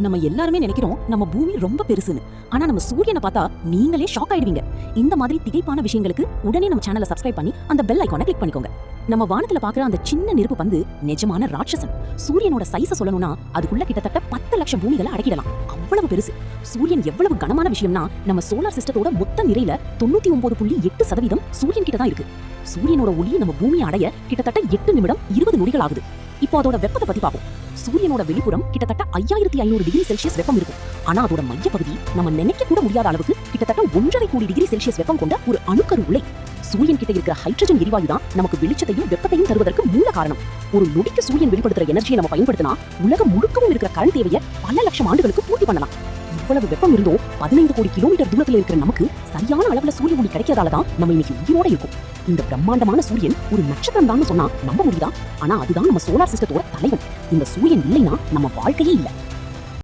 நம்ம எல்லாருமே நினைக்கிறோம் நம்ம பூமி ரொம்ப பெருசுன்னு. ஆனா நம்ம சூரியனை பார்த்தா நீங்களே ஷாக் ஆயிடுவீங்க. இந்த மாதிரி திகைப்பான விஷயங்களுக்கு உடனே நம்ம சேனலை சப்ஸ்கிரைப் பண்ணி அந்த பெல் ஐகானை கிளிக் பண்ணிக்கோங்க. நம்ம வானத்துல பாக்குற அந்த சின்ன நெருப்பு பந்து நிஜமான ராட்சசன். சூரியனோட சைஸ சொல்லணும்னா அதுக்குள்ள கிட்டத்தட்ட 10 லட்சம் பூமிகளை அடக்கிடலாம். அவ்வளவு பெருசு. சூரியன் எவ்வளவு கனமான விஷயம்னா நம்ம சோலார் சிஸ்டத்தோட மொத்த நிறையில 99.8% சூரியன் கிட்ட தான் இருக்கு. சூரியனோட ஒளி நம்ம பூமியை அடைய கிட்டத்தட்ட 8 நிமிடம் 20 நொடிகள் ஆகுது. இப்போ அதோட வெப்பத்தை பத்தி பார்ப்போம். சூரியனோட வெளிப்புறம் கிட்டத்தட்ட 5500 டிகிரி செல்சியஸ் வெப்பம் இருக்கும். ஆனா அதோட மையப்பகுதி நம்ம நினைக்க கூட முடியாத அளவுக்கு கிட்டத்தட்ட 1.5 கோடி டிகிரி செல்சியஸ் வெப்பம் கொண்ட ஒரு அணுக்கரு உலை. சூரியன் கிட்ட இருக்கிற ஹைட்ரஜன் எரிவாயு தான் நமக்கு வெளிச்சத்தையும் வெப்பத்தையும் தருவதற்கு மூல காரணம். ஒரு நொடிக்கு சூரியன் வெளிப்படுத்துற எனர்ஜியை நம்ம பயன்படுத்தினா உலகம் முழுக்கவும் இருக்கிற கரண்ட் தேவையை பல லட்சம் ஆண்டுகளுக்கு பூர்த்தி பண்ணலாம். இவ்வளவு வெப்பம் இருந்தோ 15 கோடி கிலோமீட்டர் தூரத்துல இருக்கிற நமக்கு சரியான அளவுல சூரிய ஒளி கிடைக்கிறதால தான் நம்ம இன்னைக்கு உயிரோட இருக்கும். இந்த பிரம்மாண்டமான சூரியன் ஒரு நட்சத்திரம் தான் சொன்னா நம்ப முடியுதா? ஆனா அதுதான் நம்ம சோலார் சிஸ்டத்தோட தலைவன். இந்த சூரியன் இல்லைன்னா நம்ம வாழ்க்கையே இல்லை.